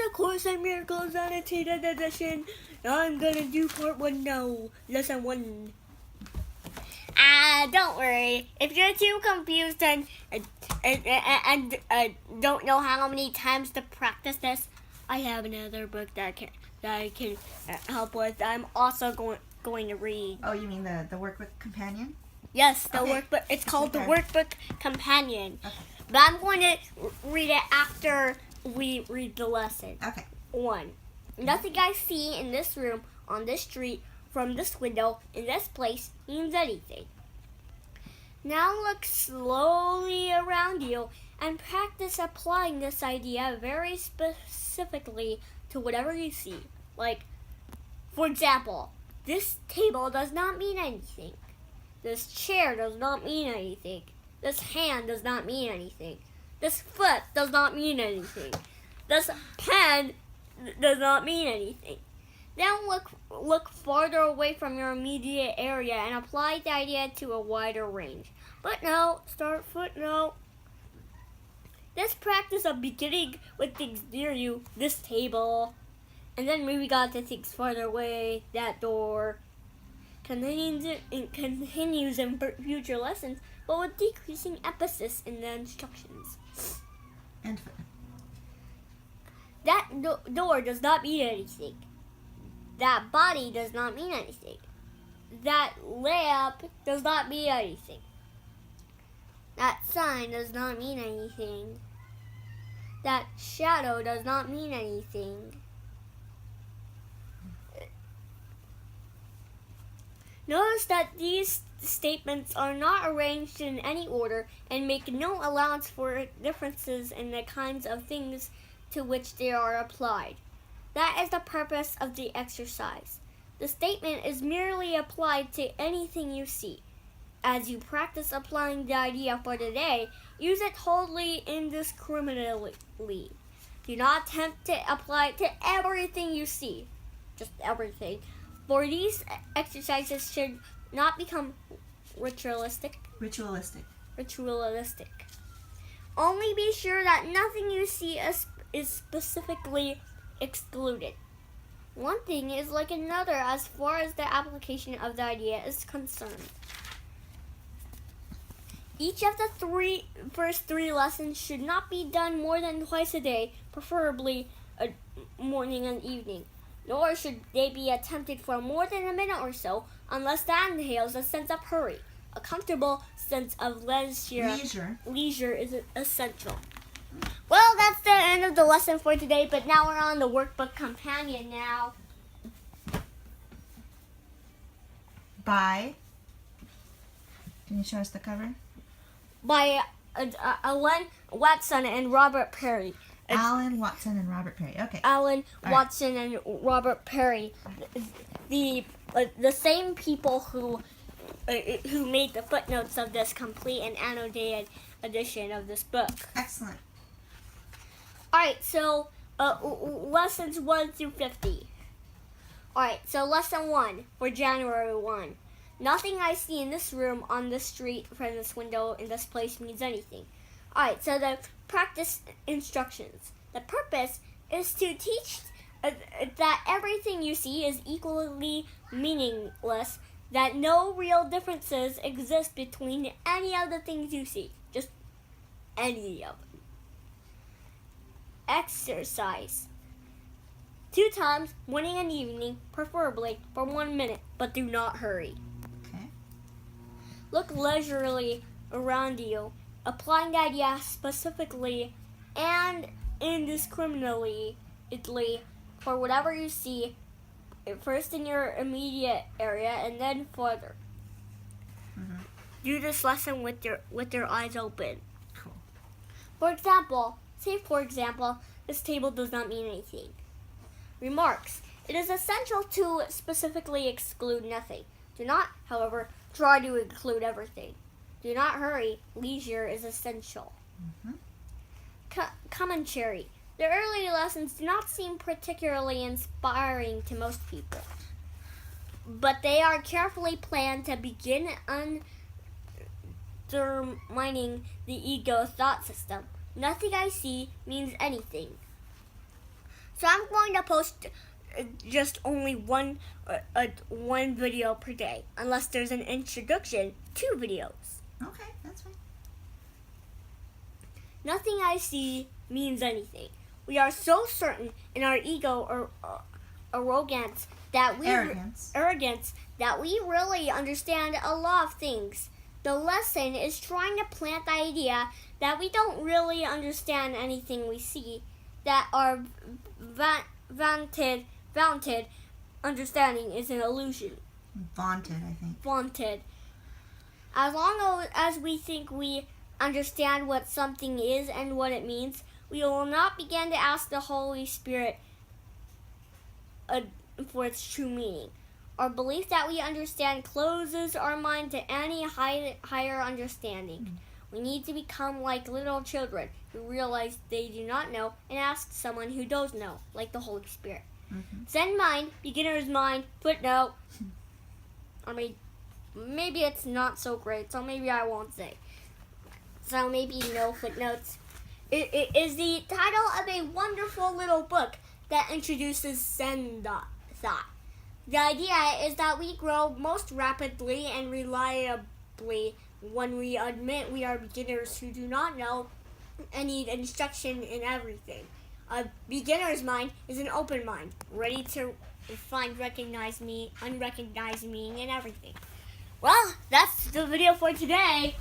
A Course in Miracles Annotated Edition. I'm gonna do part 1 now. Lesson 1. Don't worry. If you're too confused and don't know how many times to practice this, I have another book that I can help with. I'm also going to read. Oh, you mean the Workbook Companion? Yes, the workbook. It's called the Workbook Companion. Okay. But I'm going to read it after we read the lesson. Okay. 1. Nothing I see in this room, on this street, from this window, in this place, means anything. Now look slowly around you and practice applying this idea very specifically to whatever you see. Like, for example, this table does not mean anything. This chair does not mean anything. This hand does not mean anything. This foot does not mean anything. This pen does not mean anything. Then look farther away from your immediate area and apply the idea to a wider range. Footnote, start footnote. Let's practice of beginning with things near you, this table, and then maybe got to things farther away, that door. Continues in future lessons, but with decreasing emphasis in the instructions. And that door does not mean anything. That body does not mean anything. That lamp does not mean anything. That sign does not mean anything. That shadow does not mean anything. Notice that these statements are not arranged in any order and make no allowance for differences in the kinds of things to which they are applied. That is the purpose of the exercise. The statement is merely applied to anything you see. As you practice applying the idea for today, use it wholly indiscriminately. Do not attempt to apply it to everything you see. Just everything. For these exercises should not become ritualistic. Only be sure that nothing you see is specifically excluded. One thing is like another as far as the application of the idea is concerned. Each of the first three lessons should not be done more than twice a day, preferably a morning and evening. Nor should they be attempted for more than a minute or so, unless that entails a sense of hurry. A comfortable sense of leisure is essential. Well, that's the end of the lesson for today, but now we're on the Workbook Companion now. By, can you show us the cover? By Alan Watson and Robert Perry. Alan Watson and Robert Perry. Okay. Alan Watson and Robert Perry, the same people who made the footnotes of this complete and annotated edition of this book. Excellent. All right, so lessons 1 through 50. All right, so lesson 1 for January 1. Nothing I see in this room, on this street, from this window, in this place means anything. Alright, so the practice instructions. The purpose is to teach that everything you see is equally meaningless, that no real differences exist between any of the things you see. Just any of them. Exercise. 2 times, morning and evening, preferably for 1 minute, but do not hurry. Okay. Look leisurely around you, applying the idea specifically and indiscriminately for whatever you see, first in your immediate area and then further. Mm-hmm. Do this lesson with your eyes open. Cool. For example, this table does not mean anything. Remarks. It is essential to specifically exclude nothing. Do not, however, try to include everything. Do not hurry. Leisure is essential. Mm-hmm. Commentary. The early lessons do not seem particularly inspiring to most people, but they are carefully planned to begin undermining the ego thought system. Nothing I see means anything. So I'm going to post just only one video per day, unless there's an introduction, 2 videos. Okay, that's fine. Nothing I see means anything. We are so certain in our ego or arrogance that we really understand a lot of things. The lesson is trying to plant the idea that we don't really understand anything we see, that our vaunted understanding is an illusion. Vaunted, I think. Vaunted. As long as we think we understand what something is and what it means, we will not begin to ask the Holy Spirit for its true meaning. Our belief that we understand closes our mind to any higher understanding. We need to become like little children who realize they do not know and ask someone who does know, like the Holy Spirit. Zen mind, beginner's mind, footnote. I mean, maybe it's not so great, so maybe I won't say. So maybe no footnotes. It is the title of a wonderful little book that introduces Zen thought. The idea is that we grow most rapidly and reliably when we admit we are beginners who do not know and need instruction in everything. A beginner's mind is an open mind, ready to find unrecognized meaning in everything. Well, that's the video for today.